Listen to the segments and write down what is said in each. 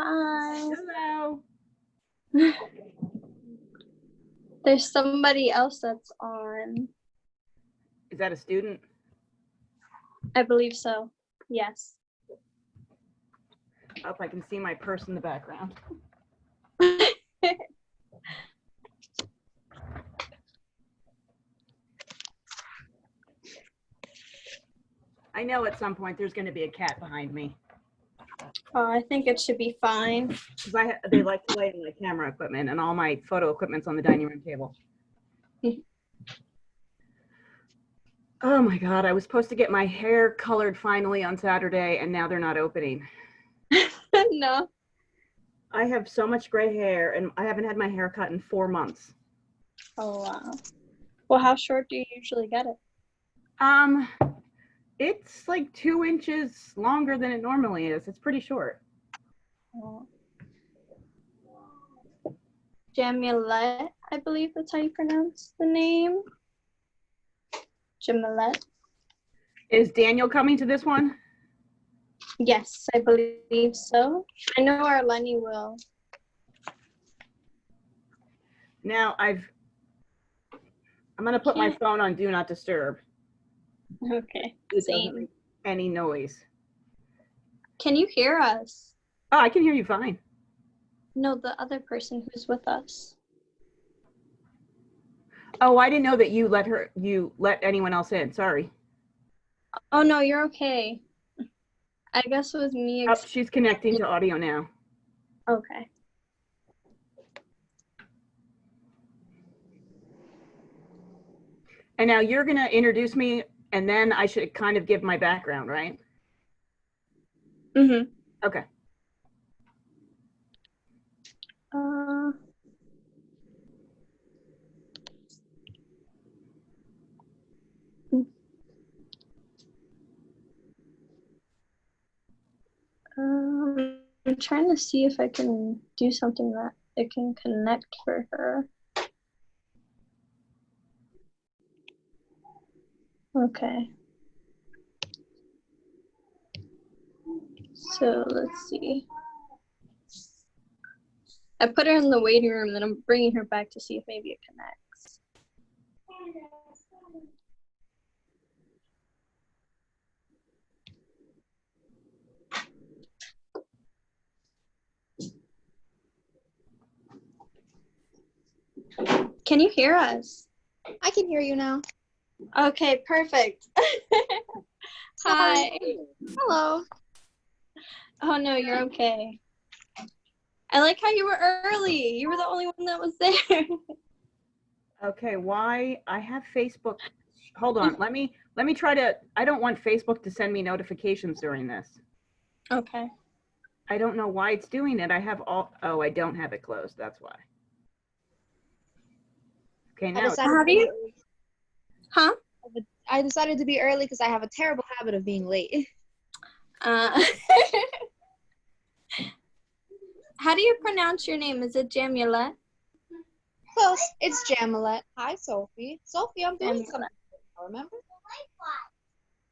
Hi. Hello. There's somebody else that's on. Is that a student? I believe so. Yes. I hope I can see my purse in the background. I know at some point there's going to be a cat behind me. Oh, I think it should be fine. Because they like to lay in my camera equipment, and all my photo equipment's on the dining room table. Oh my God, I was supposed to get my hair colored finally on Saturday, and now they're not opening. No. I have so much gray hair, and I haven't had my hair cut in 4 months. Oh, wow. Well, how short do you usually get it? It's like 2 inches longer than it normally is. It's pretty short. Oh. Jamilette, I believe that's how you pronounce the name. Jamilette. Is Daniel coming to this one? Yes, I believe so. I know our Lenny will. Now I'm gonna put my phone on Do Not Disturb. Okay. It Same. doesn't make any noise. Can you hear us? Oh, I can hear you fine. No, the other person who's with us. Oh, I didn't know that you let anyone else in. Sorry. Oh no, you're okay. I guess it was me. Oh, she's connecting to audio now. Okay. And now you're gonna introduce me, and then I should kind of give my background, right? Mm-hmm. Okay. I'm trying to see if I can do something that it can connect for her. Okay. So let's see. I put her in the waiting room, then I'm bringing her back to see if maybe it connects. Can you hear us? I can hear you now. Okay, perfect. Hi. Hello. Oh no, you're okay. I like how you were early. You were the only one that was there. Okay, why I have Facebook. Hold on. Let me try to. I don't want Facebook to send me notifications during this. Okay. I don't know why it's doing it. I have all. Oh, I don't have it closed. That's why. Okay, now. How do you? Huh? I decided to be early because I have a terrible habit of being late. How do you pronounce your name? Is it Jamulette? Close. It's Jamilette. Hi, Sophie. Sophie, I'm doing something. Remember?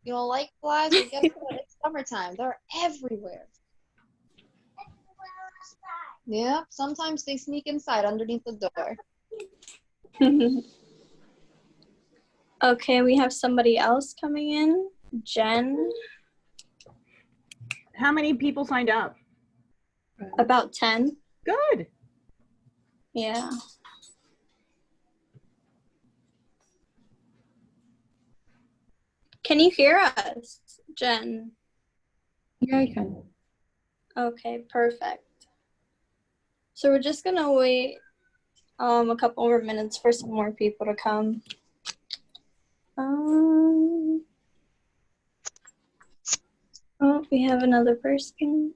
You don't like flies? Well, guess what? It's summertime. They're everywhere. Yep. Sometimes they sneak inside underneath the door. Okay, we have somebody else coming in. Jen. How many people signed up? About 10. Good. Yeah. Can you hear us, Jen? Yeah, I can. Okay, perfect. So we're just gonna wait a couple more minutes for some more people to come. Oh, we have another person.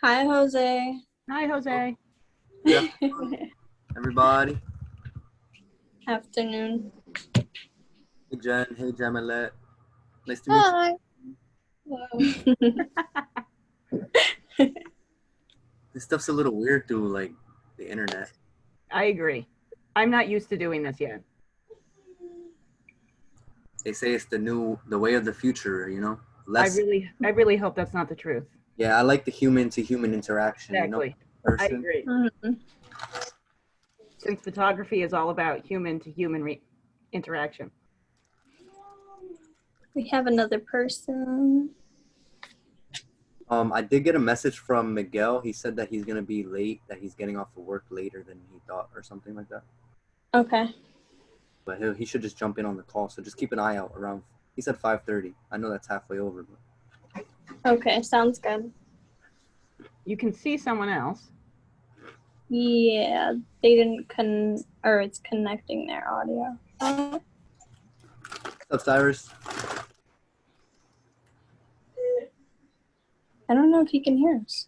Hi, Jose. Hi, Jose. Yeah. Everybody. Afternoon. Hey Jen. Hey Jamalette. Nice to meet Hi. you. This stuff's a little weird through like the internet. I agree. I'm not used to doing this yet. They say it's the way of the future, you know? I Less. really hope that's not the truth. Yeah, I like the human to human interaction, Exactly. you know? I Person. agree. Mhm. Since photography is all about human to human interaction. We have another person. I did get a message from Miguel. He said that he's gonna be late, that he's getting off of work later than he thought or something like that. Okay. But he should just jump in on the call. So just keep an eye out around. He said 5:30. I know that's halfway over, but Okay, sounds good. You can see someone else. Yeah, they didn't or it's connecting their audio. what's up, Cyrus? I don't know if he can hear us.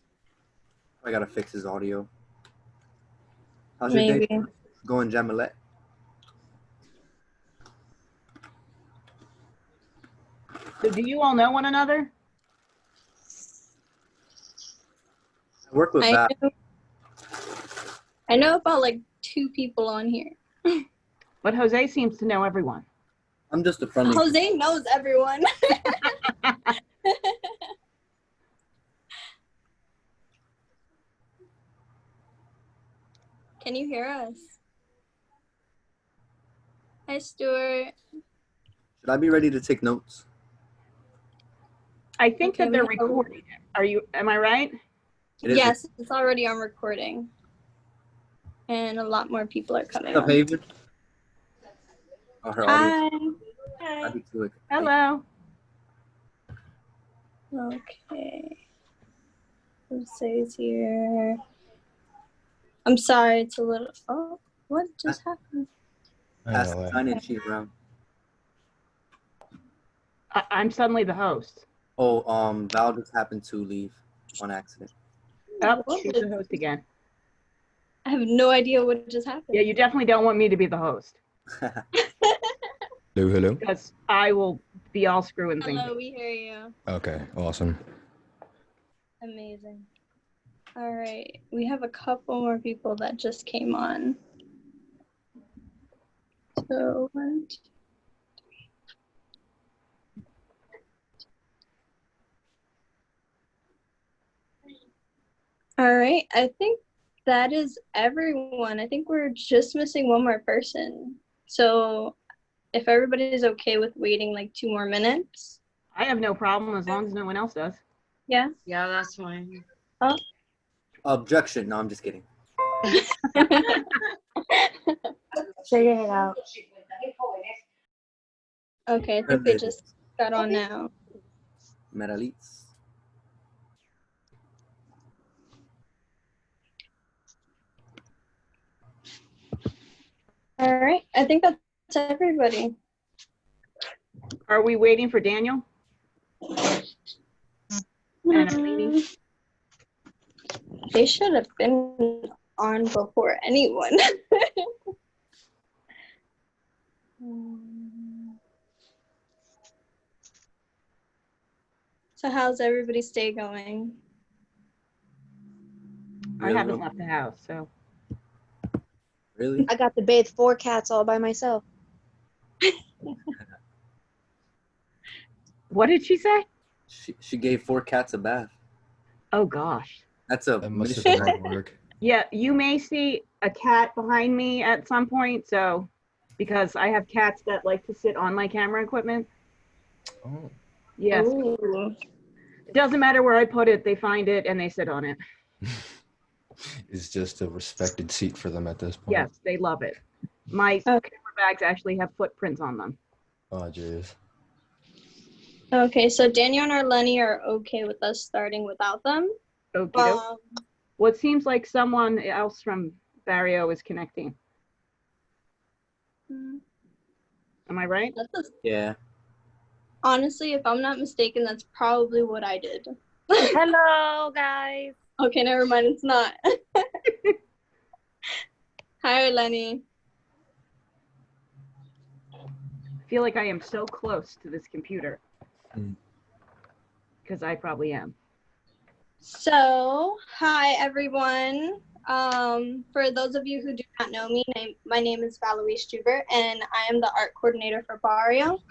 I gotta fix his audio. How's your Maybe. day going, Jamalette? So do you all know one another? I work with Val. I know about like 2 people on here. But Jose seems to know everyone. I'm just a friendly. Jose knows everyone. Can you hear us? Hi, Stuart. Should I be ready to take notes? I think Okay, that they're we have- recording it. Am I right? It is. Yes, it's already on recording. And a lot more people are coming What's up, on. Haven? Oh, her audio. Hi. I'd be too. Hello. Okay. Jose's here. I'm sorry, it's a little. Oh, what just happened? Pass the sign-in sheet around. I'm suddenly the host. Oh, Val just happened to leave on accident. Oh, What she's was- the host again. I have no idea what just happened. Yeah, you definitely don't want me to be the host Hello, hello. because I will be all screwing things. Hello, we hear you. Okay, awesome. Amazing. All right, we have a couple more people that just came on. So, 1, 2, 3. All right, I think that is everyone. I think we're just missing one more person. So, if everybody is okay with waiting like 2 more minutes. I have no problem as long as no one else does. Yeah. Yeah, that's fine. Objection. No, I'm just kidding. Figure it out. Okay, I think they just got on now. Meraliz. All right, I think that's everybody. Are we waiting for Daniel? And Alini? They should have been on before anyone. So how's everybody's day going? I haven't left the house, so. Really? I got to bathe 4 cats all by myself. What did she say? She gave 4 cats a bath. Oh gosh. That's a That must have mission. been hard work. Yeah, you may see a cat behind me at some point, so because I have cats that like to sit on my camera equipment. Oh, Yes. Ooh. It doesn't matter where I put it, they find it and they sit on it. it's just a respected seat for them at this point. Yes, they love it. My Okay. camera bags actually have footprints on them. Oh, jeez. Okay, so Daniel and Lenny are okay with us starting without them. Okie doke. Um, Well, it seems like someone else from Barrio is connecting. Am I right? Yeah. Honestly, if I'm not mistaken, that's probably what I did. Hello, guys. Okay, never mind. It's not. Hi, Lenny. I feel like I am so close to this computer. Because I probably am. So, hi, everyone. For those of you who do not know me, my name is Valerie Struber, and I am the art coordinator for Barrio.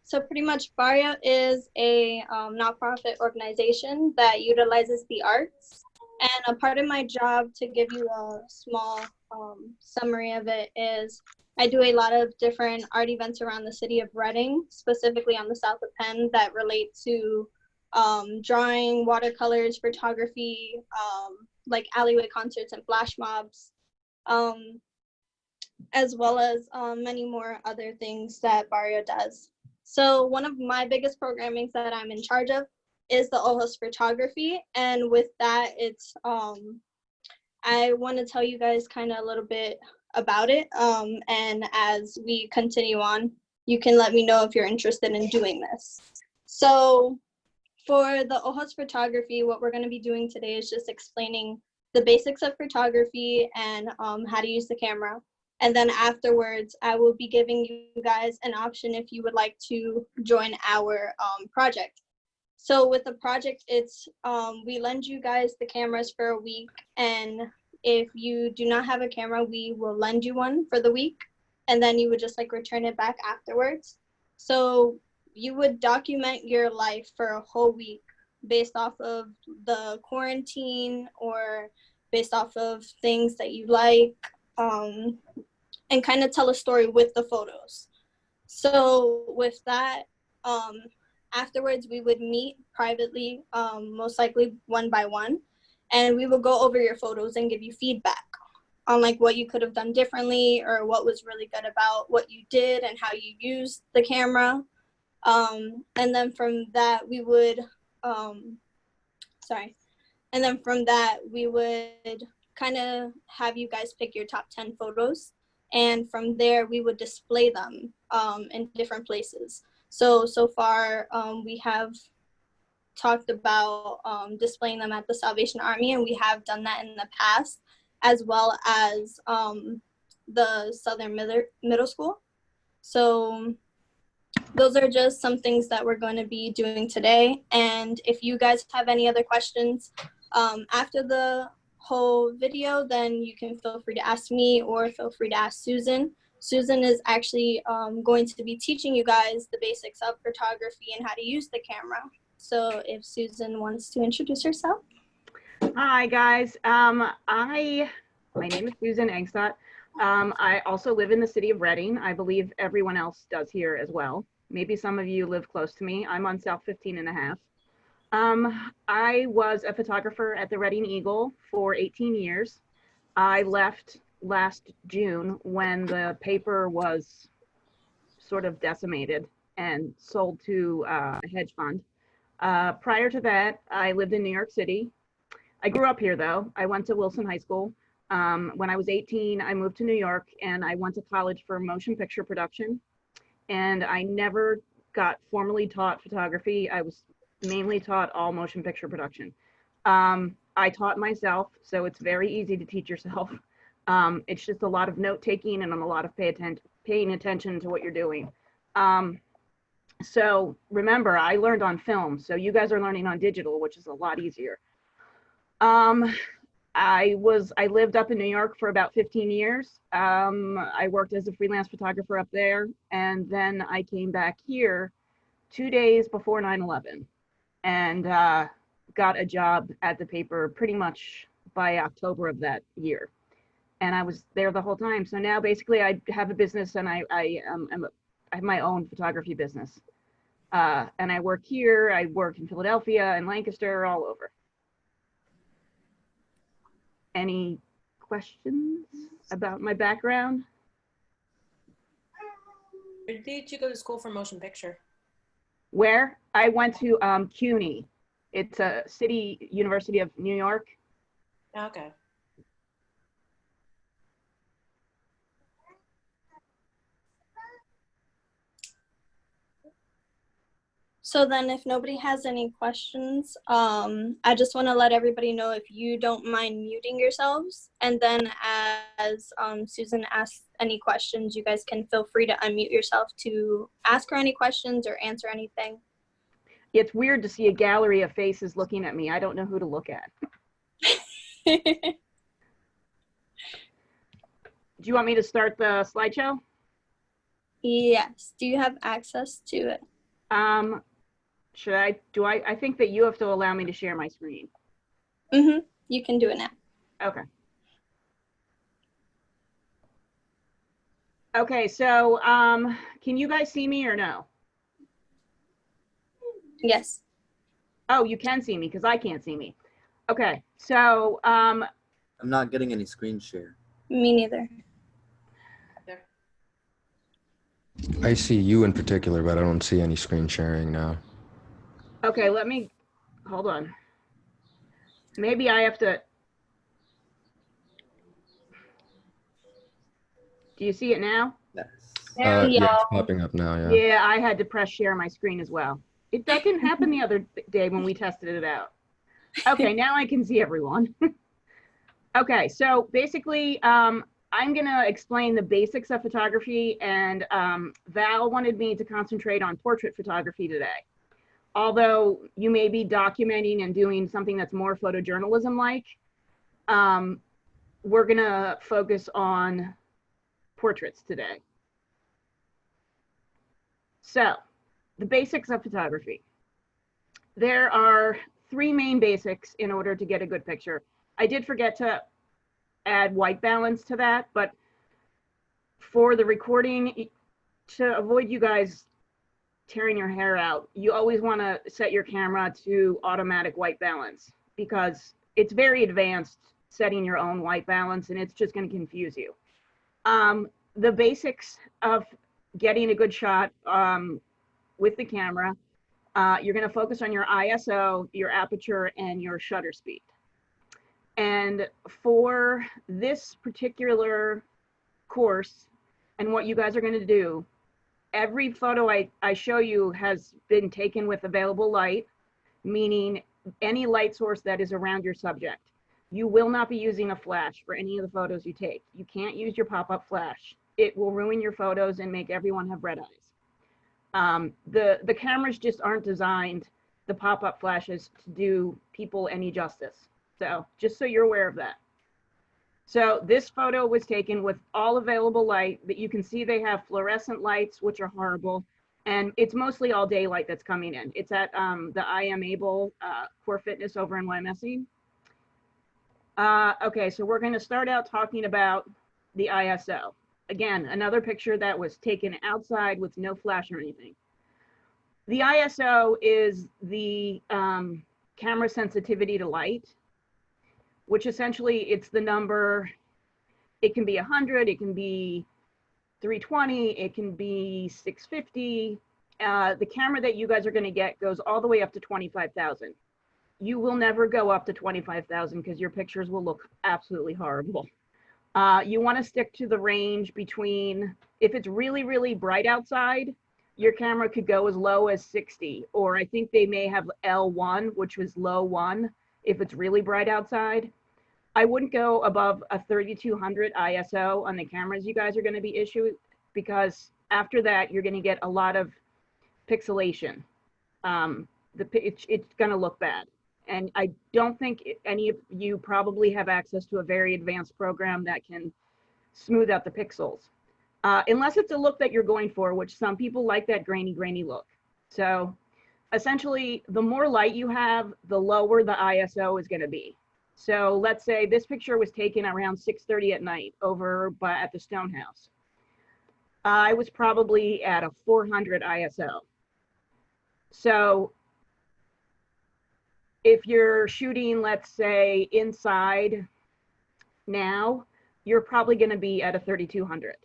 So pretty much Barrio is a nonprofit organization that utilizes the arts. And a part of my job, to give you a small summary of it, is I do a lot of different art events around the city of Reading, specifically on the south of Penn, that relate to drawing, watercolors, photography, like alleyway concerts and flash mobs, as well as many more other things that Barrio does. So one of my biggest programmings that I'm in charge of is the Ojos photography. And with that, it's I want to tell you guys kind of a little bit about it. And as we continue on, you can let me know if you're interested in doing this. So for the Ojos photography, what we're going to be doing today is just explaining the basics of photography and how to use the camera. And then afterwards, I will be giving you guys an option if you would like to join our project. So with the project, it's we lend you guys the cameras for a week, and if you do not have a camera, we will lend you one for the week, and then you would just like return it back afterwards. So you would document your life for a whole week based off of the quarantine or based off of things that you like, and kind of tell a story with the photos. So with that, afterwards we would meet privately, most likely one by one, and we would go over your photos and give you feedback on like what you could have done differently or what was really good about what you did and how you used the camera. And then from that we would, and then from that we would kind of have you guys pick your top 10 photos. And from there, we would display them in different places. So far, we have talked about displaying them at the Salvation Army, and we have done that in the past, as well as the Southern Middle School. So those are just some things that we're going to be doing today. And if you guys have any other questions after the whole video, then you can feel free to ask me or feel free to ask Susan. Susan is actually going to be teaching you guys the basics of photography and how to use the camera. So if Susan wants to introduce herself. Hi guys, my name is Susan Engstott. I also live in the city of Reading. I believe everyone else does here as well. Maybe some of you live close to me. I'm on South 15 and a half. I was a photographer at the Reading Eagle for 18 years. I left last June when the paper was sort of decimated and sold to a hedge fund. Prior to that, I lived in New York City. I grew up here though. I went to Wilson High School. When I was 18, I moved to New York and I went to college for motion picture production. And I never got formally taught photography. I was mainly taught all motion picture production. I taught myself, so it's very easy to teach yourself. It's just a lot of note taking and a lot of paying attention to what you're doing. So remember, I learned on film, so you guys are learning on digital, which is a lot easier. I lived up in New York for about 15 years. I worked as a freelance photographer up there, and then I came back here 2 days before 9/11 and got a job at the paper pretty much by October of that year. And I was there the whole time. So now basically I have a business and I have my own photography business. And I work here, I work in Philadelphia and Lancaster, all over. Any questions about my background? Where did you go to school for motion picture? Where? I went to CUNY. It's a city university of New York. Okay. So then if nobody has any questions, I just want to let everybody know if you don't mind muting yourselves. And then as Susan asks any questions, you guys can feel free to unmute yourself to ask her any questions or answer anything. It's weird to see a gallery of faces looking at me. I don't know who to look at. Do you want me to start the slideshow? Yes. Do you have access to it? Should I? I think that you have to allow me to share my screen. Mm-hmm. You can do it now. Okay. Okay, so can you guys see me or no? Yes. Oh, you can see me because I can't see me. Okay, so I'm not getting any screen share. Me neither. I see you in particular, but I don't see any screen sharing now. okay, let me hold on. Maybe I have to. Do you see it now? Yes. There we Yeah, go. it's popping up now, yeah. Yeah, I had to press share my screen as well. That didn't happen the other day when we tested it out. Okay, now I can see everyone. Okay, so basically, I'm gonna explain the basics of photography, and Val wanted me to concentrate on portrait photography today. Although you may be documenting and doing something that's more photojournalism-like, we're gonna focus on portraits today. So, the basics of photography. There are three main basics in order to get a good picture. I did forget to add white balance to that, but for the recording, to avoid you guys tearing your hair out, you always want to set your camera to automatic white balance because it's very advanced setting your own white balance and it's just going to confuse you. The basics of getting a good shot with the camera, you're going to focus on your ISO, your aperture, and your shutter speed. And for this particular course and what you guys are going to do, every photo I show you has been taken with available light, meaning any light source that is around your subject. You will not be using a flash for any of the photos you take. You can't use your pop-up flash. It will ruin your photos and make everyone have red eyes. The cameras just aren't designed, the pop-up flashes, to do people any justice. So just so you're aware of that. So this photo was taken with all available light, but you can see they have fluorescent lights, which are horrible. And it's mostly all daylight that's coming in. It's at the I Am Able Core Fitness over in Wyomissing. Okay, so we're gonna start out talking about the ISO. Again, another picture that was taken outside with no flash or anything. The ISO is the camera sensitivity to light, which essentially it's the number. It can be 100, it can be 320, it can be 650. The camera that you guys are going to get goes all the way up to 25,000. You will never go up to 25,000 because your pictures will look absolutely horrible. You want to stick to the range between, if it's really, really bright outside, your camera could go as low as 60, or I think they may have L1, which was low 1, if it's really bright outside. I wouldn't go above a 3200 ISO on the cameras you guys are going to be issued, because after that, you're going to get a lot of pixelation. It's going to look bad. And I don't think any of you probably have access to a very advanced program that can smooth out the pixels. Unless it's a look that you're going for, which some people like that grainy look. So essentially, the more light you have, the lower the ISO is going to be. So let's say this picture was taken around 6:30 at night over at the Stonehouse. I was probably at a 400 ISO. So if you're shooting, let's say, inside now, you're probably going to be at a 3200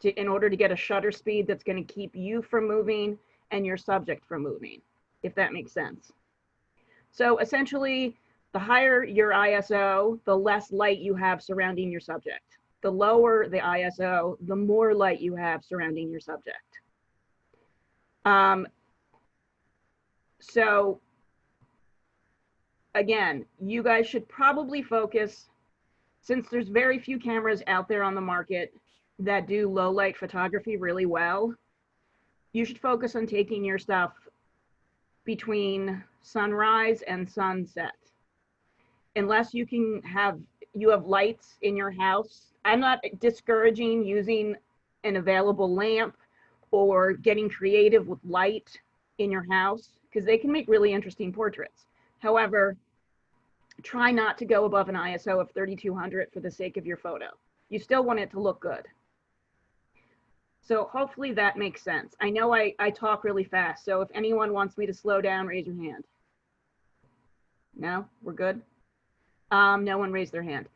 in order to get a shutter speed that's going to keep you from moving and your subject from moving, if that makes sense. So essentially, the higher your ISO, the less light you have surrounding your subject. The lower the ISO, the more light you have surrounding your subject. So again, you guys should probably focus, since there's very few cameras out there on the market that do low light photography really well, you should focus on taking your stuff between sunrise and sunset. Unless you have lights in your house. I'm not discouraging using an available lamp or getting creative with light in your house, because they can make really interesting portraits. However, try not to go above an ISO of 3200 for the sake of your photo. You still want it to look good. So hopefully that makes sense. I know I talk really fast, so if anyone wants me to slow down, raise your hand. No, we're good? No one raised their hand.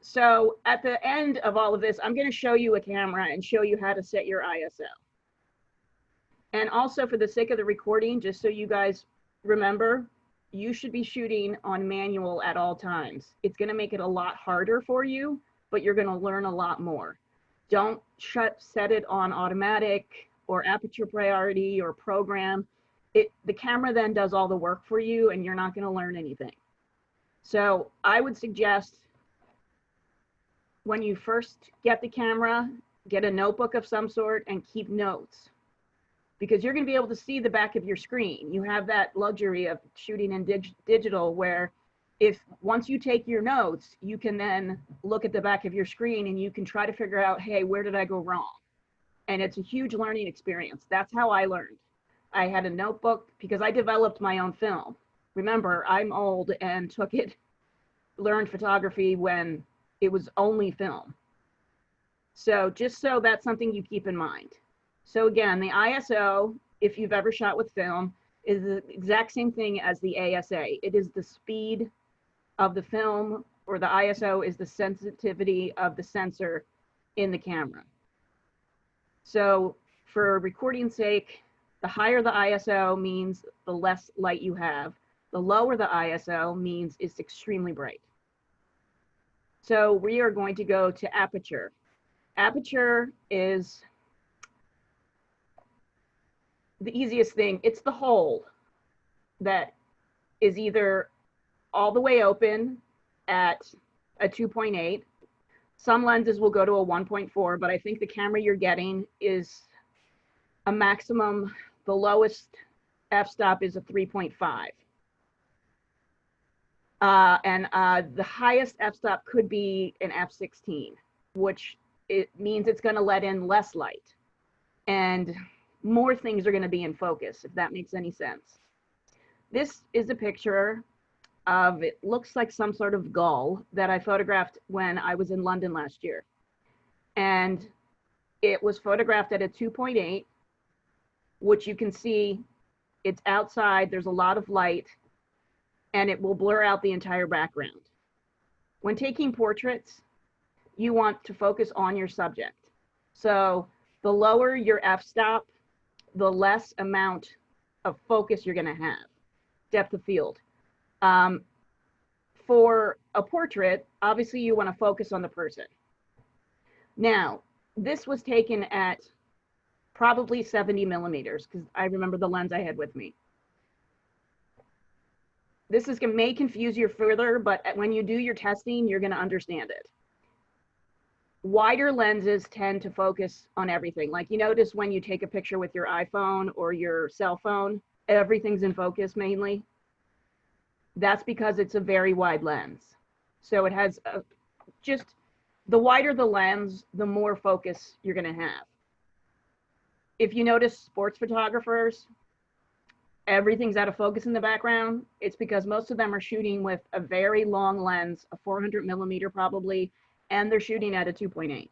So at the end of all of this, I'm going to show you a camera and show you how to set your ISO. And also, for the sake of the recording, just so you guys remember, you should be shooting on manual at all times. It's going to make it a lot harder for you, but you're going to learn a lot more. Don't set it on automatic or aperture priority or program. The camera then does all the work for you, and you're not going to learn anything. So I would suggest, when you first get the camera, get a notebook of some sort and keep notes, because you're going to be able to see the back of your screen. You have that luxury of shooting in digital, where once you take your notes, you can then look at the back of your screen and you can try to figure out, hey, where did I go wrong? And it's a huge learning experience. That's how I learned. I had a notebook because I developed my own film. Remember, I'm old and learned photography when it was only film. So just so that's something you keep in mind. So again, the ISO, if you've ever shot with film, is the exact same thing as the ASA. It is the speed of the film, or the ISO is the sensitivity of the sensor in the camera. So for recording's sake, the higher the ISO means the less light you have. The lower the ISO means it's extremely bright. So we are going to go to aperture. Aperture is the easiest thing. It's the hole that is either all the way open at a 2.8. Some lenses will go to a 1.4, but I think the camera you're getting is a maximum. The lowest f-stop is a 3.5. The highest f-stop could be an f16, which it means it's going to let in less light and more things are going to be in focus, if that makes any sense. This is a picture of, it looks like some sort of gull that I photographed when I was in London last year. And it was photographed at a 2.8, which you can see it's outside, there's a lot of light, and it will blur out the entire background. When taking portraits, you want to focus on your subject. So the lower your f-stop, the less amount of focus you're gonna have, depth of field. For a portrait, obviously you wanna focus on the person. Now, this was taken at probably 70 millimeters, because I remember the lens I had with me. This may confuse you further, but when you do your testing, you're gonna understand it. Wider lenses tend to focus on everything. Like, you notice when you take a picture with your iPhone or your cell phone, everything's in focus mainly. That's because it's a very wide lens. So it has just, the wider the lens, the more focus you're gonna have. If you notice sports photographers, everything's out of focus in the background. It's because most of them are shooting with a very long lens, a 400 millimeter probably, and they're shooting at a 2.8.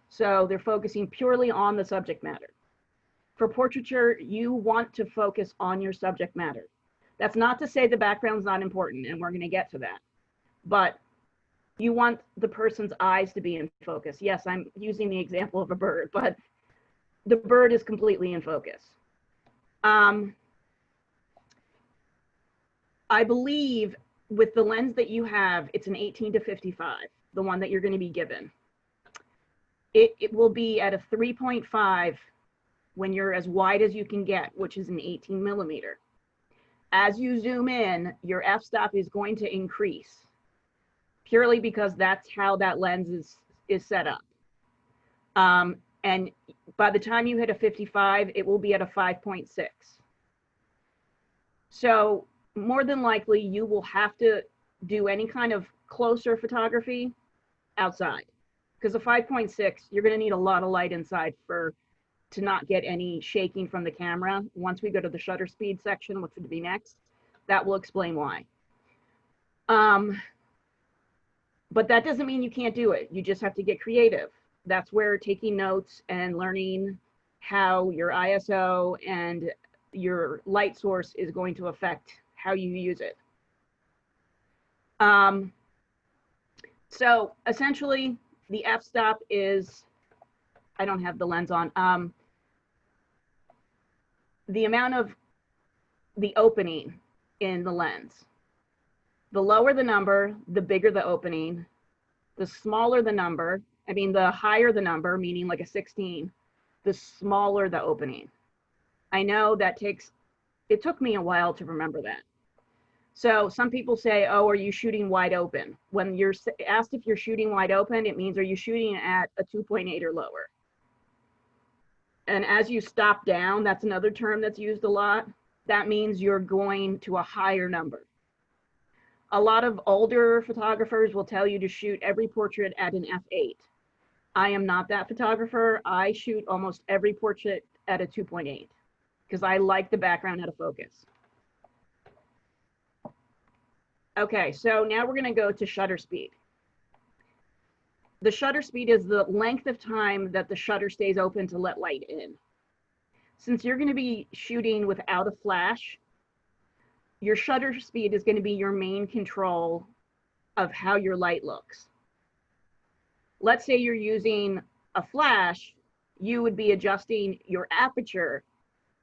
So they're focusing purely on the subject matter. For portraiture, you want to focus on your subject matter. That's not to say the background's not important, and we're gonna get to that. But you want the person's eyes to be in focus. Yes, I'm using the example of a bird, but the bird is completely in focus. Um, I believe with the lens that you have, it's an 18 to 55, the one that you're going to be given. It will be at a 3.5 when you're as wide as you can get, which is an 18 millimeter. As you zoom in, your f-stop is going to increase purely because that's how that lens is set up. And by the time you hit a 55, it will be at a 5.6. So more than likely, you will have to do any kind of closer photography outside, because a 5.6, you're going to need a lot of light inside to not get any shaking from the camera. Once we go to the shutter speed section, which would be next, that will explain why. But that doesn't mean you can't do it. You just have to get creative. That's where taking notes and learning how your ISO and your light source is going to affect how you use it. So essentially, the f-stop is, I don't have the lens on, the amount of the opening in the lens. The lower the number, the bigger the opening. The smaller the number, the higher the number, meaning like a 16, the smaller the opening. I know it took me a while to remember that. So some people say, oh, are you shooting wide open? When you're asked if you're shooting wide open, it means, are you shooting at a 2.8 or lower? And as you stop down, that's another term that's used a lot. That means you're going to a higher number. A lot of older photographers will tell you to shoot every portrait at an f8. I am not that photographer. I shoot almost every portrait at a 2.8 because I like the background out of focus. Okay, so now we're going to go to shutter speed. The shutter speed is the length of time that the shutter stays open to let light in. Since you're going to be shooting without a flash, your shutter speed is going to be your main control of how your light looks. Let's say you're using a flash, you would be adjusting your aperture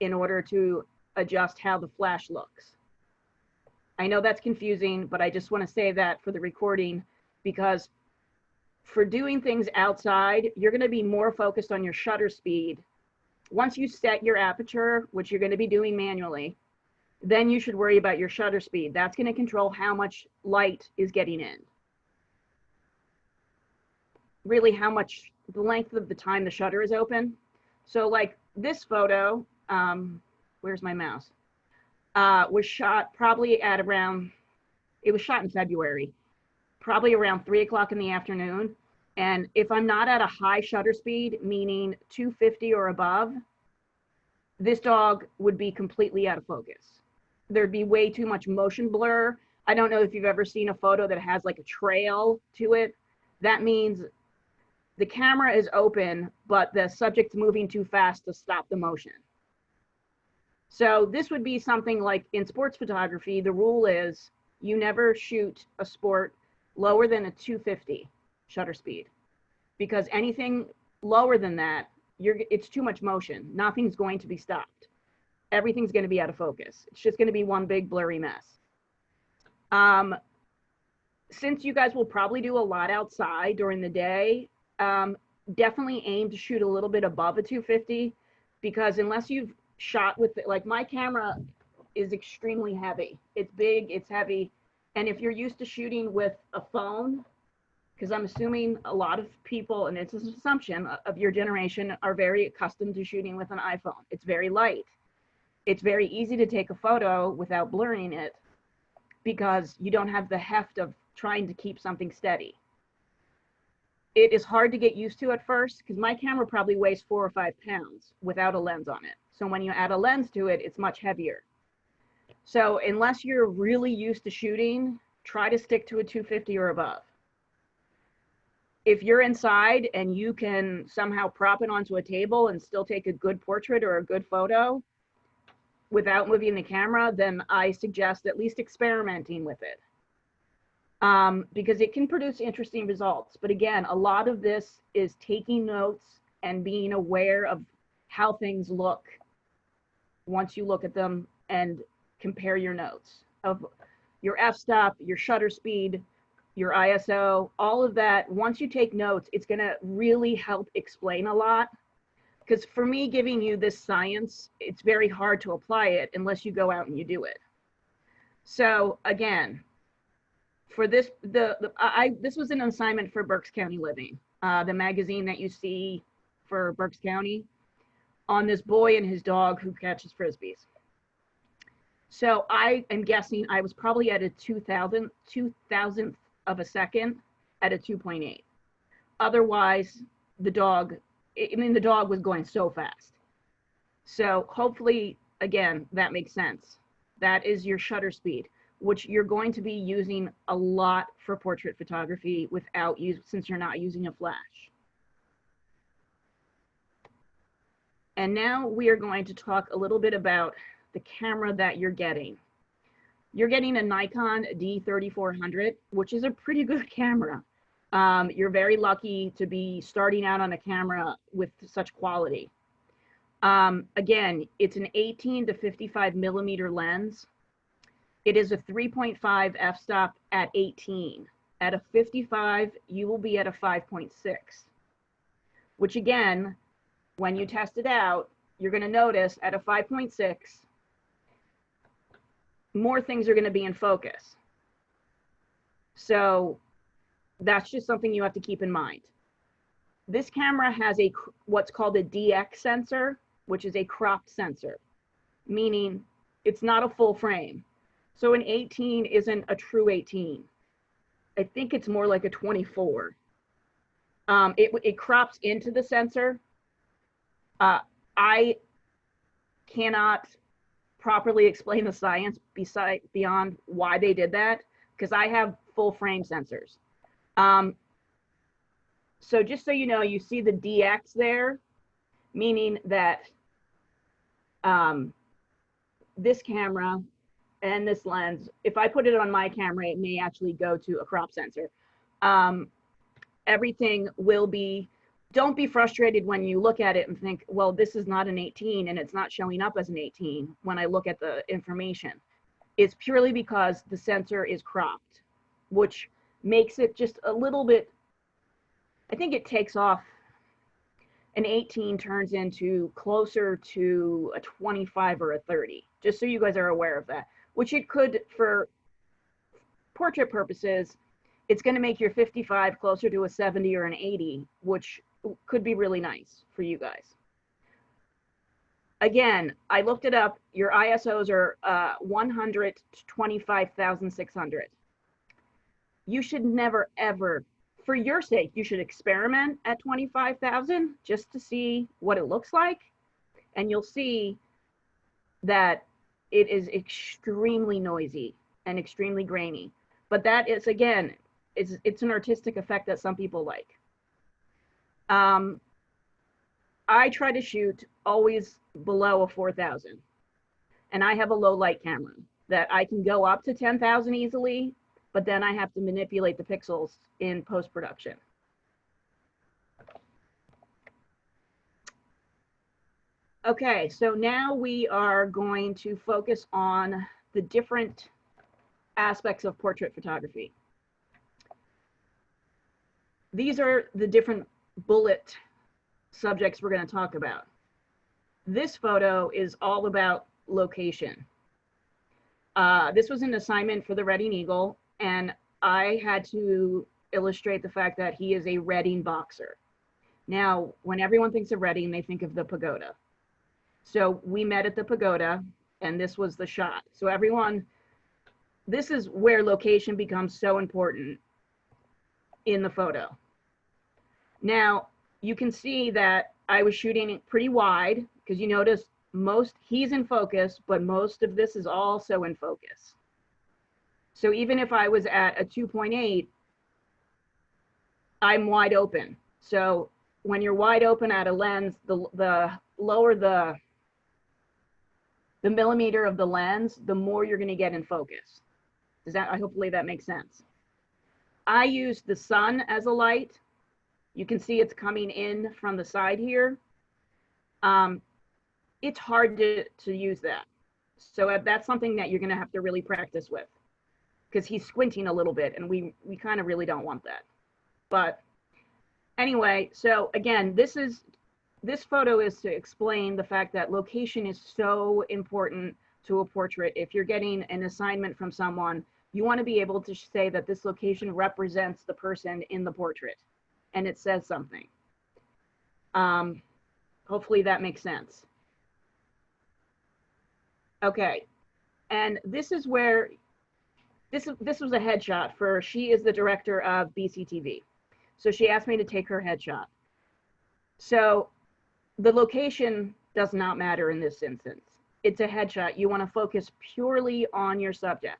in order to adjust how the flash looks. I know that's confusing, but I just want to say that for the recording, because for doing things outside, you're going to be more focused on your shutter speed. Once you set your aperture, which you're going to be doing manually, then you should worry about your shutter speed. That's going to control how much light is getting in. Really how much, the length of the time the shutter is open. So like this photo, where's my mouse? Was shot probably at around, it was shot in February, probably around 3 o'clock in the afternoon. And if I'm not at a high shutter speed, meaning 250 or above, this dog would be completely out of focus. There'd be way too much motion blur. I don't know if you've ever seen a photo that has like a trail to it. That means the camera is open, but the subject's moving too fast to stop the motion. So this would be something like in sports photography, the rule is you never shoot a sport lower than a 250 shutter speed, because anything lower than that, it's too much motion. Nothing's going to be stopped. Everything's going to be out of focus. It's just going to be one big blurry mess. Since you guys will probably do a lot outside during the day, definitely aim to shoot a little bit above a 250, because unless you've shot with it, like my camera is extremely heavy. It's big, it's heavy. And if you're used to shooting with a phone, because I'm assuming a lot of people, and it's an assumption of your generation, are very accustomed to shooting with an iPhone. It's very light. It's very easy to take a photo without blurring it because you don't have the heft of trying to keep something steady. It is hard to get used to at first because my camera probably weighs 4 or 5 pounds without a lens on it. So when you add a lens to it, it's much heavier. So unless you're really used to shooting, try to stick to a 250 or above. If you're inside and you can somehow prop it onto a table and still take a good portrait or a good photo without moving the camera, then I suggest at least experimenting with it. Because it can produce interesting results. But again, a lot of this is taking notes and being aware of how things look once you look at them and compare your notes of your f-stop, your shutter speed, your ISO, all of that. Once you take notes, it's going to really help explain a lot. Because for me, giving you this science, it's very hard to apply it unless you go out and you do it. So again, for this, this was an assignment for Berks County Living, the magazine that you see for Berks County, on this boy and his dog who catches Frisbees. So I am guessing I was probably at a 2,000th of a second at a 2.8. Otherwise, the dog was going so fast. So hopefully, again, that makes sense. That is your shutter speed, which you're going to be using a lot for portrait photography since you're not using a flash. And now we are going to talk a little bit about the camera that you're getting. You're getting a Nikon D3400, which is a pretty good camera. You're very lucky to be starting out on a camera with such quality. Again, it's an 18 to 55 millimeter lens. It is a 3.5 f-stop at 18. At a 55, you will be at a 5.6, which again, when you test it out, you're going to notice at a 5.6, more things are going to be in focus. So that's just something you have to keep in mind. This camera has what's called a DX sensor, which is a cropped sensor, meaning it's not a full frame. So an 18 isn't a true 18. I think it's more like a 24. It crops into the sensor. I cannot properly explain the science beyond why they did that, because I have full frame sensors. So just so you know, you see the DX there, meaning that this camera and this lens, if I put it on my camera, it may actually go to a crop sensor. Everything will be, don't be frustrated when you look at it and think, well, this is not an 18 and it's not showing up as an 18 when I look at the information. It's purely because the sensor is cropped, which makes it just a little bit, I think it takes off, an 18 turns into closer to a 25 or a 30, just so you guys are aware of that, which it could, for portrait purposes, it's going to make your 55 closer to a 70 or an 80, which could be really nice for you guys. Again, I looked it up. Your ISOs are 100 to 25,600. You should never, ever, for your sake, you should experiment at 25,000 just to see what it looks like. And you'll see that it is extremely noisy and extremely grainy. But that is, again, it's an artistic effect that some people like. I try to shoot always below a 4,000. And I have a low light camera that I can go up to 10,000 easily, but then I have to manipulate the pixels in post-production. Okay, so now we are going to focus on the different aspects of portrait photography. These are the different bullet subjects we're going to talk about. This photo is all about location. This was an assignment for the Reading Eagle, and I had to illustrate the fact that he is a Reading boxer. Now, when everyone thinks of Reading, they think of the pagoda. So we met at the pagoda, and this was the shot. So everyone, this is where location becomes so important in the photo. Now, you can see that I was shooting it pretty wide, because you notice he's in focus, but most of this is also in focus. So even if I was at a 2.8, I'm wide open. So when you're wide open at a lens, the lower the millimeter of the lens, the more you're going to get in focus. Hopefully that makes sense. I use the sun as a light. You can see it's coming in from the side here. it's hard to use that. So that's something that you're going to have to really practice with, because he's squinting a little bit, and we kind of really don't want that. But anyway, so again, this photo is to explain the fact that location is so important to a portrait. If you're getting an assignment from someone, you want to be able to say that this location represents the person in the portrait, and it says something. Hopefully that makes sense. Okay, and this is where, this was a headshot for, she is the director of BCTV. So she asked me to take her headshot. So the location does not matter in this instance. It's a headshot. You want to focus purely on your subject.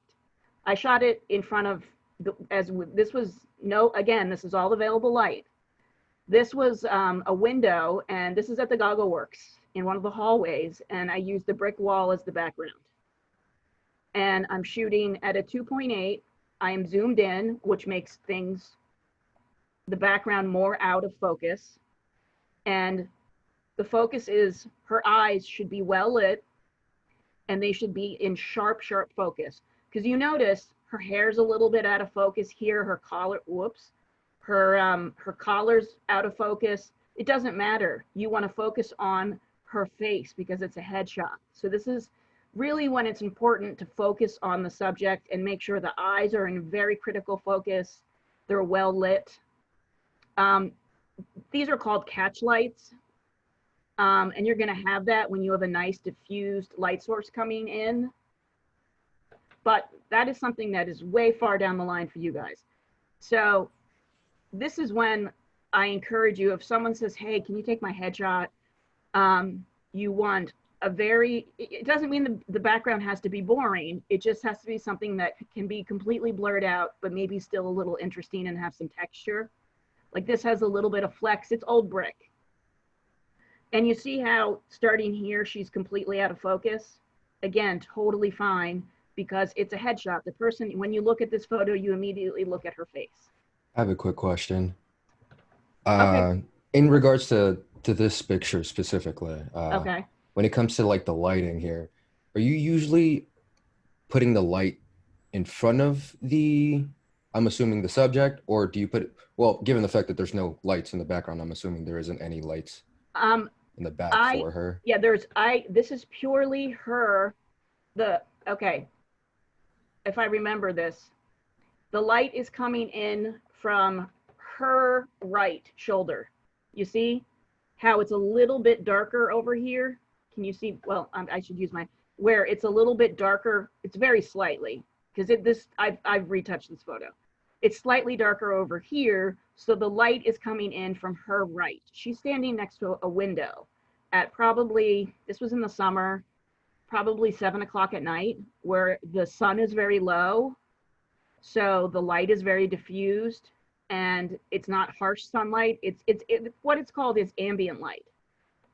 I shot it in front of, this was, again, this is all available light. This was a window, and this is at the Goggle Works in one of the hallways, and I used the brick wall as the background. And I'm shooting at a 2.8. I am zoomed in, which makes the background more out of focus. And the focus is, her eyes should be well lit, and they should be in sharp, sharp focus. Because you notice her hair's a little bit out of focus here, her collar, whoops, her collar's out of focus. It doesn't matter. You want to focus on her face because it's a headshot. So this is really when it's important to focus on the subject and make sure the eyes are in very critical focus. They're well lit. These are called catch lights. And you're going to have that when you have a nice diffused light source coming in. But that is something that is way far down the line for you guys. So this is when I encourage you, if someone says, hey, can you take my headshot? You want a very, it doesn't mean the background has to be boring. It just has to be something that can be completely blurred out, but maybe still a little interesting and have some texture. Like this has a little bit of flex. It's old brick. And you see how starting here, she's completely out of focus. Again, totally fine, because it's a headshot. The person, when you look at this photo, you immediately look at her face. I have a quick question. Okay. In regards to this picture specifically, Okay. when it comes to like the lighting here, are you usually putting the light in front of I'm assuming the subject, or do you put it, well, given the fact that there's no lights in the background, I'm assuming there isn't any lights in the back for her. Yeah, this is purely her, okay. If I remember this, the light is coming in from her right shoulder. You see how it's a little bit darker over here? Can you see? Well, I should use where it's a little bit darker. It's very slightly, because I've retouched this photo. It's slightly darker over here, so the light is coming in from her right. She's standing next to a window at probably, this was in the summer, probably 7 o'clock at night, where the sun is very low, so the light is very diffused, and it's not harsh sunlight. What it's called is ambient light,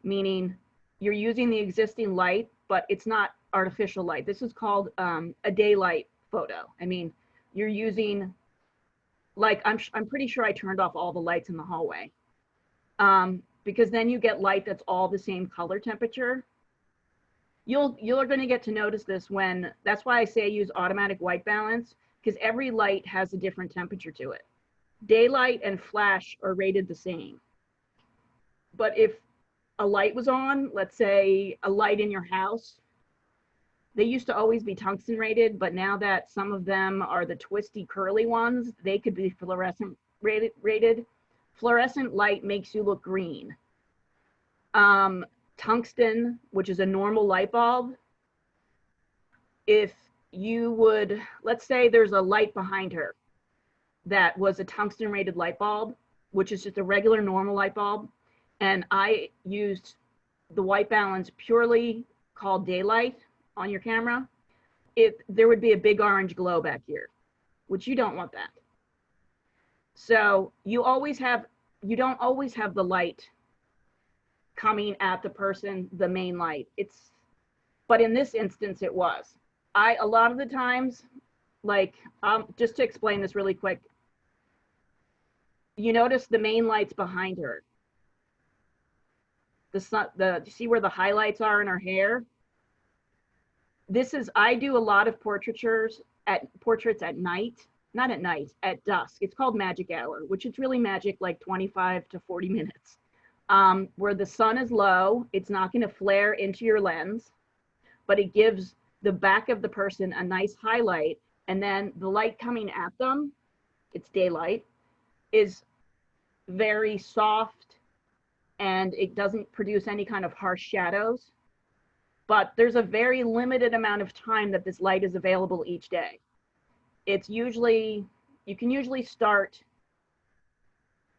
meaning you're using the existing light, but it's not artificial light. This is called a daylight photo. I mean, you're using, like, I'm pretty sure I turned off all the lights in the hallway, because then you get light that's all the same color temperature. You're going to get to notice this that's why I say use automatic white balance, because every light has a different temperature to it. Daylight and flash are rated the same. But if a light was on, let's say a light in your house, they used to always be tungsten rated, but now that some of them are the twisty curly ones, they could be fluorescent rated. Fluorescent light makes you look green. Tungsten, which is a normal light bulb, if you would, let's say there's a light behind her that was a tungsten rated light bulb, which is just a regular normal light bulb, and I used the white balance purely called daylight on your camera, there would be a big orange glow back here, which you don't want that. So you don't always have the light coming at the person, the main light. But in this instance it was. A lot of the times, like, just to explain this really quick, you notice the main light's behind her. the sun, see where the highlights are in her hair? I do a lot of portraits at night, not at night, at dusk. It's called magic hour, which is really magic, like 25 to 40 minutes, where the sun is low. It's not going to flare into your lens, but it gives the back of the person a nice highlight. And then the light coming at them, it's daylight, is very soft, and it doesn't produce any kind of harsh shadows. But there's a very limited amount of time that this light is available each day. It's usually, you can usually start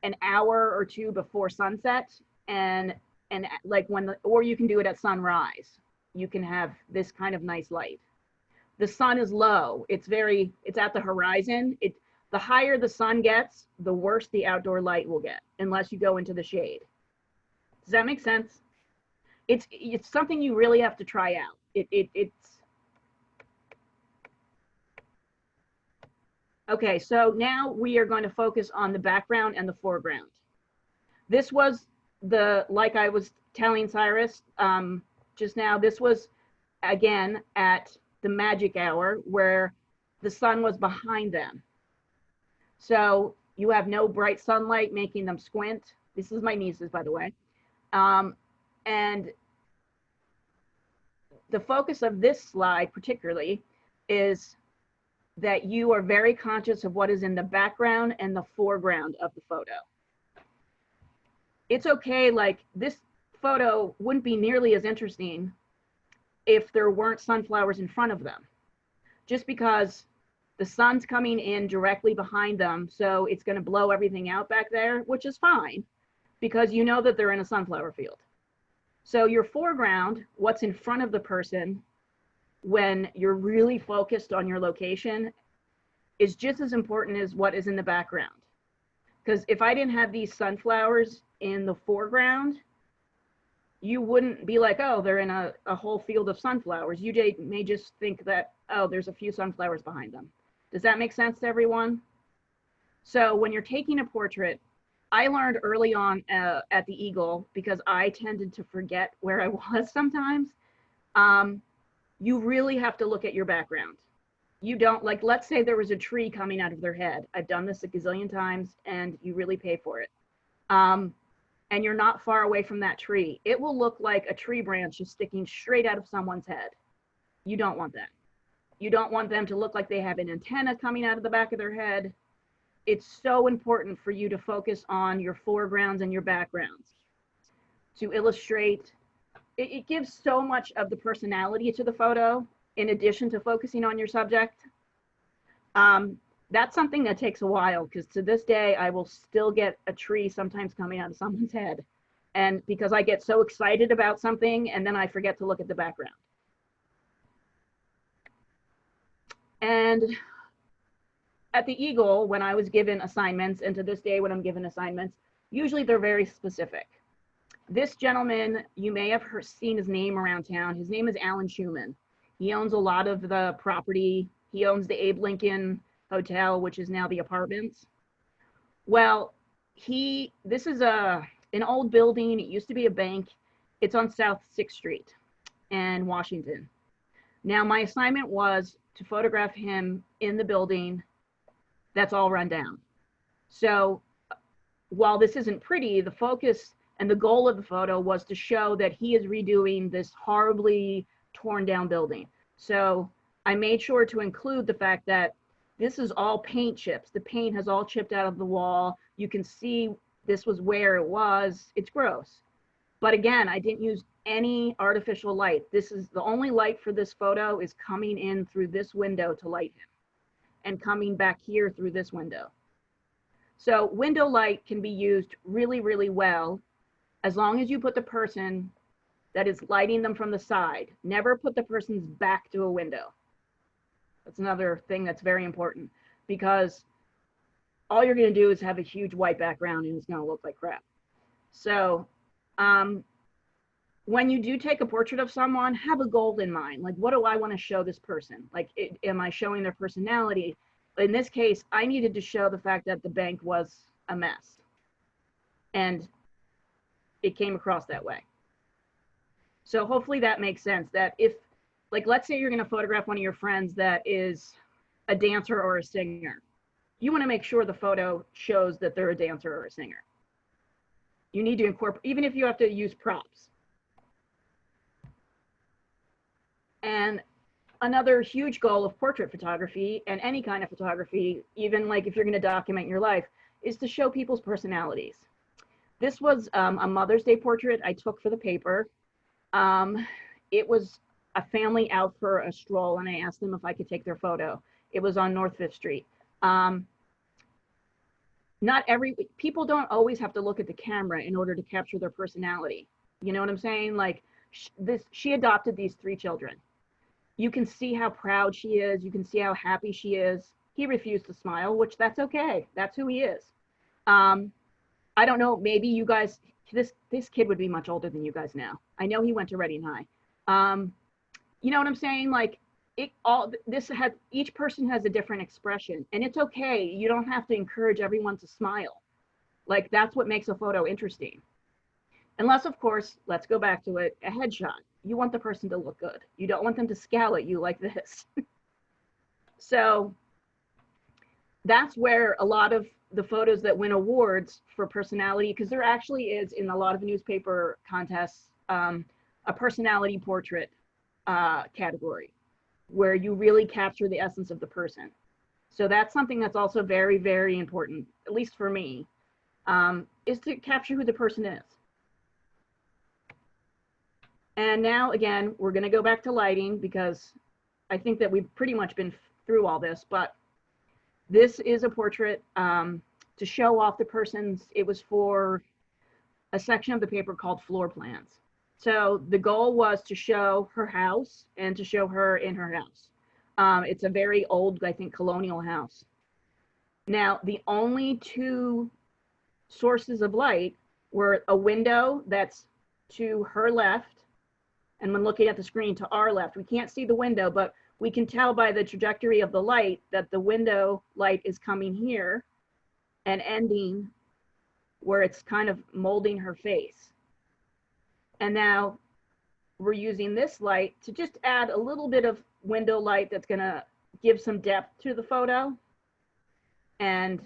an hour or two before sunset, and like or you can do it at sunrise. You can have this kind of nice light. The sun is low. It's at the horizon. The higher the sun gets, the worse the outdoor light will get, unless you go into the shade. Does that make sense? It's something you really have to try out. It's okay. So now we are going to focus on the background and the foreground. This was like I was telling Cyrus just now, this was again at the magic hour where the sun was behind them. So you have no bright sunlight making them squint. This is my nieces, by the way. And the focus of this slide particularly is that you are very conscious of what is in the background and the foreground of the photo. It's okay, like this photo wouldn't be nearly as interesting if there weren't sunflowers in front of them, just because the sun's coming in directly behind them. So it's going to blow everything out back there, which is fine because you know that they're in a sunflower field. So your foreground, what's in front of the person when you're really focused on your location, is just as important as what is in the background. Because if I didn't have these sunflowers in the foreground, you wouldn't be like, oh, they're in a whole field of sunflowers. You may just think that, oh, there's a few sunflowers behind them. Does that make sense to everyone? So when you're taking a portrait, I learned early on at the Eagle, because I tended to forget where I was sometimes, you really have to look at your background. You don't, like, let's say there was a tree coming out of their head. I've done this a gazillion times, and you really pay for it. And you're not far away from that tree. It will look like a tree branch is sticking straight out of someone's head. You don't want that. You don't want them to look like they have an antenna coming out of the back of their head. It's so important for you to focus on your foregrounds and your backgrounds to illustrate. It gives so much of the personality to the photo in addition to focusing on your subject. That's something that takes a while, because to this day, I will still get a tree sometimes coming out of someone's head. And because I get so excited about something and then I forget to look at the background. And at the Eagle, when I was given assignments, and to this day when I'm given assignments, usually they're very specific. This gentleman, you may have seen his name around town. His name is Alan Schumann. He owns a lot of the property. He owns the Abe Lincoln Hotel, which is now the apartments. Well, this is an old building. It used to be a bank. It's on South 6th Street in Washington. Now, my assignment was to photograph him in the building that's all run down. So while this isn't pretty, the focus and the goal of the photo was to show that he is redoing this horribly torn down building. So I made sure to include the fact that this is all paint chips. The paint has all chipped out of the wall. You can see this was where it was. It's gross. But again, I didn't use any artificial light. This is the only light for this photo is coming in through this window to light him and coming back here through this window. So window light can be used really, really well as long as you put the person that is lighting them from the side. Never put the person's back to a window. That's another thing that's very important, because all you're going to do is have a huge white background and it's going to look like crap. So when you do take a portrait of someone, have a goal in mind. Like, what do I want to show this person? Like, am I showing their personality? In this case, I needed to show the fact that the bank was a mess. And it came across that way. So hopefully that makes sense, that if, like, let's say you're going to photograph one of your friends that is a dancer or a singer. You want to make sure the photo shows that they're a dancer or a singer. You need to incorporate, even if you have to use props. And another huge goal of portrait photography and any kind of photography, even like if you're going to document your life, is to show people's personalities. This was a Mother's Day portrait I took for the paper. It was a family out for a stroll, and I asked them if I could take their photo. It was on North 5th Street. Not every, people don't always have to look at the camera in order to capture their personality. You know what I'm saying? Like she adopted these 3 children. You can see how proud she is. You can see how happy she is. He refused to smile, which that's okay. That's who he is. I don't know, maybe you guys, this kid would be much older than you guys now. I know he went to Reading High. You know what I'm saying? Like each person has a different expression, and it's okay. You don't have to encourage everyone to smile. Like that's what makes a photo interesting. Unless, of course, let's go back to it, a headshot. You want the person to look good. You don't want them to scowl at you like this. So that's where a lot of the photos that win awards for personality, because there actually is in a lot of newspaper contests, a personality portrait category where you really capture the essence of the person. So that's something that's also very, very important, at least for me, is to capture who the person is. And now, again, we're going to go back to lighting because I think that we've pretty much been through all this, but this is a portrait to show off the person's, it was for a section of the paper called floor plans. So the goal was to show her house and to show her in her house. It's a very old, I think, colonial house. Now, the only 2 sources of light were a window that's to her left, and when looking at the screen to our left. We can't see the window, but we can tell by the trajectory of the light that the window light is coming here and ending where it's kind of molding her face. And now we're using this light to just add a little bit of window light that's going to give some depth to the photo and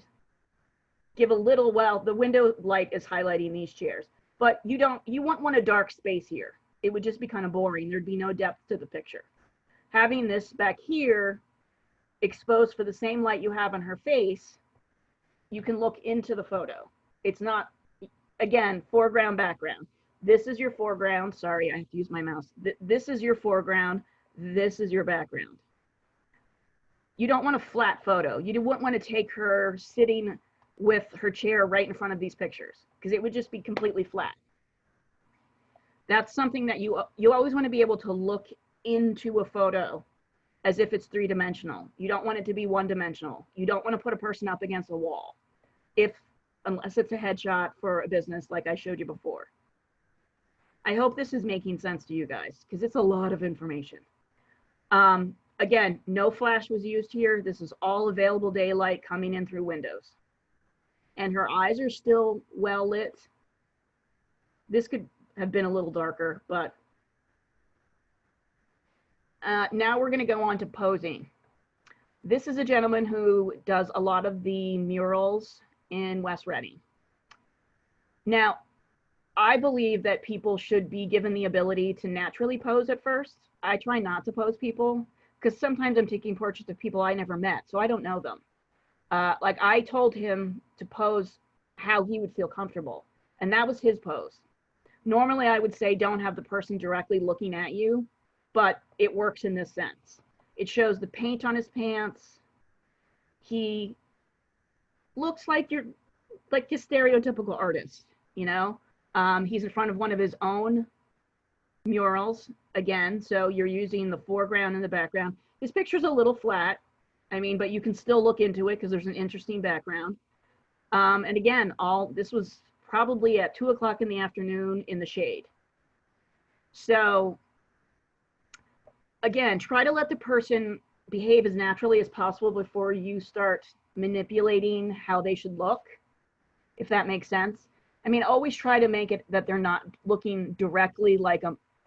give a little, well, the window light is highlighting these chairs, but you want a dark space here. It would just be kind of boring. There'd be no depth to the picture. Having this back here exposed for the same light you have on her face, you can look into the photo. It's not, again, foreground, background. This is your foreground. Sorry, I have to use my mouse. This is your foreground. This is your background. You don't want a flat photo. You wouldn't want to take her sitting with her chair right in front of these pictures because it would just be completely flat. That's something that you always want to be able to look into a photo as if it's 3-dimensional. You don't want it to be 1-dimensional. You don't want to put a person up against a wall, unless it's a headshot for a business like I showed you before. I hope this is making sense to you guys because it's a lot of information. Again, no flash was used here. This is all available daylight coming in through windows. And her eyes are still well lit. This could have been a little darker, but now we're going to go on to posing. This is a gentleman who does a lot of the murals in West Reading. Now, I believe that people should be given the ability to naturally pose at first. I try not to pose people because sometimes I'm taking portraits of people I never met, so I don't know them. Like I told him to pose how he would feel comfortable, and that was his pose. Normally, I would say don't have the person directly looking at you, but it works in this sense. It shows the paint on his pants. He looks like your stereotypical artist, you know? He's in front of one of his own murals again, so you're using the foreground and the background. His picture's a little flat, I mean, but you can still look into it because there's an interesting background. And again, this was probably at 2 o'clock in the afternoon in the shade. So again, try to let the person behave as naturally as possible before you start manipulating how they should look, if that makes sense. I mean, always try to make it that they're not looking directly like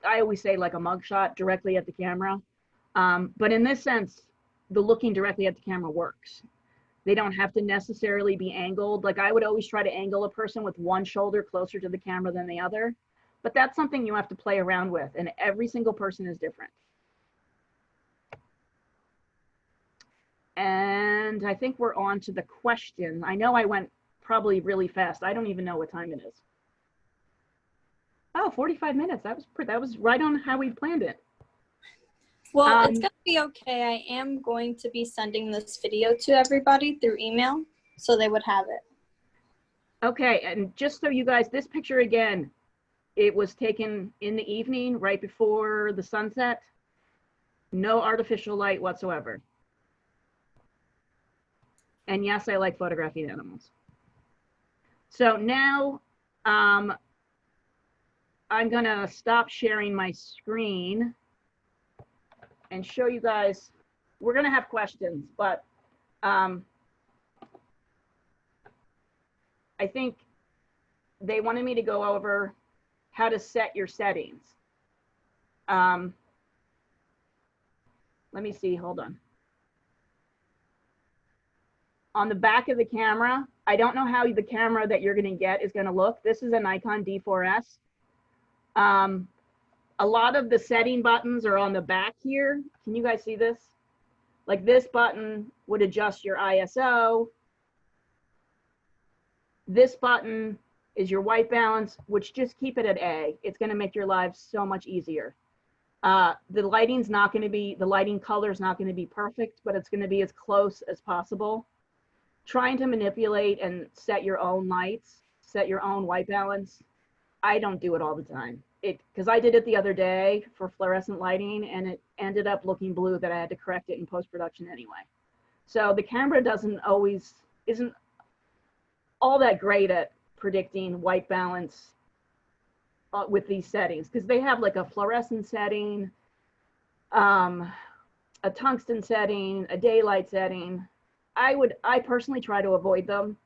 I always say like a mugshot directly at the camera. But in this sense, the looking directly at the camera works. They don't have to necessarily be angled. Like I would always try to angle a person with one shoulder closer to the camera than the other. But that's something you have to play around with, and every single person is different. And I think we're on to the question. I know I went probably really fast. I don't even know what time it is. Oh, 45 minutes. That was right on how we planned it. Well, it's gonna be okay. I am going to be sending this video to everybody through email, so they would have it. Okay, and just so you guys, this picture again, it was taken in the evening, right before the sunset. No artificial light whatsoever. And yes, I like photographing animals. So now I'm gonna stop sharing my screen and show you guys. We're gonna have questions, but I think they wanted me to go over how to set your settings. Let me see, hold on. On the back of the camera, I don't know how the camera that you're gonna get is gonna look. This is a Nikon D4S. A lot of the setting buttons are on the back here. Can you guys see this? Like this button would adjust your ISO. This button is your white balance, which just keep it at A. It's gonna make your life so much easier. The lighting color is not gonna be perfect, but it's gonna be as close as possible. Trying to manipulate and set your own lights, set your own white balance, I don't do it all the time. Because I did it the other day for fluorescent lighting, and it ended up looking blue that I had to correct it in post-production anyway. So the camera isn't all that great at predicting white balance with these settings, because they have like a fluorescent setting, a tungsten setting, a daylight setting. I personally try to avoid them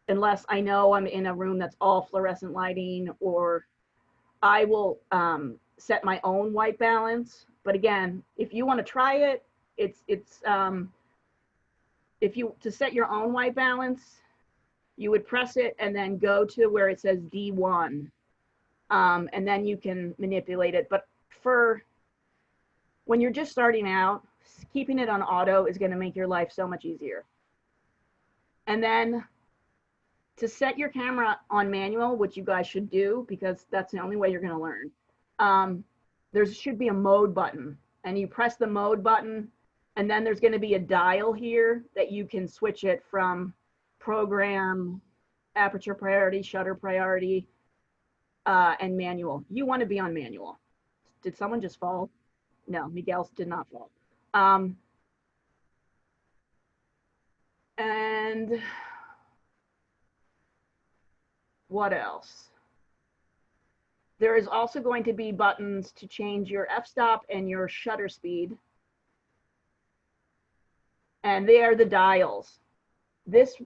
unless I know I'm in a room that's all fluorescent lighting, or I will set my own white balance. But again, if you want to try it, to set your own white balance, you would press it and then go to where it says D1, and then you can manipulate it. But for when you're just starting out, keeping it on auto is going to make your life so much easier. And then to set your camera on manual, which you guys should do because that's the only way you're going to learn, there should be a mode button, and you press the mode button, and then there's going to be a dial here that you can switch it from program, aperture priority, shutter priority, and manual. You want to be on manual. Did someone just fall? No, Miguel did not fall. And what else? There is also going to be buttons to change your f-stop and your shutter speed. And they are the dials. This,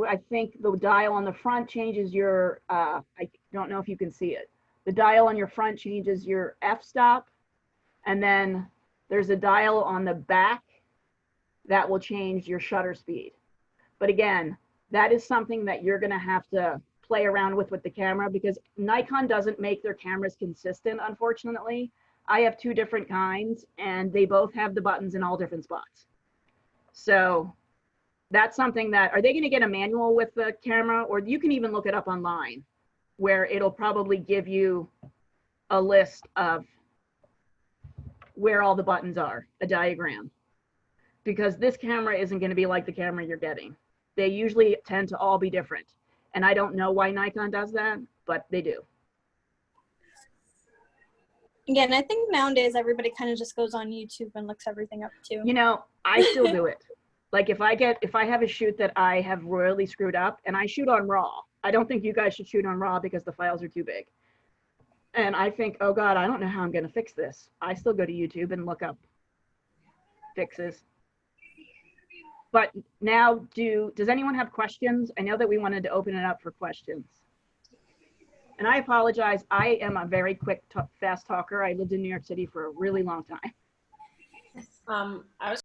I think the dial on the front changes your, I don't know if you can see it. The dial on your front changes your f-stop, and then there's a dial on the back that will change your shutter speed. But again, that is something that you're gonna have to play around with the camera, because Nikon doesn't make their cameras consistent, unfortunately. I have two different kinds, and they both have the buttons in all different spots. So that's something that, are they gonna get a manual with the camera? Or you can even look it up online, where it'll probably give you a list of where all the buttons are, a diagram. Because this camera isn't gonna be like the camera you're getting. They usually tend to all be different. And I don't know why Nikon does that, but they do. Again, I think nowadays everybody kind of just goes on YouTube and looks everything up too. You know, I still do it. Like if I have a shoot that I have royally screwed up, and I shoot on RAW. I don't think you guys should shoot on RAW because the files are too big. And I think, oh God, I don't know how I'm gonna fix this. I still go to YouTube and look up fixes. But now, does anyone have questions? I know that we wanted to open it up for questions. And I apologize. I am a very quick, fast talker. I lived in New York City for a really long time. I was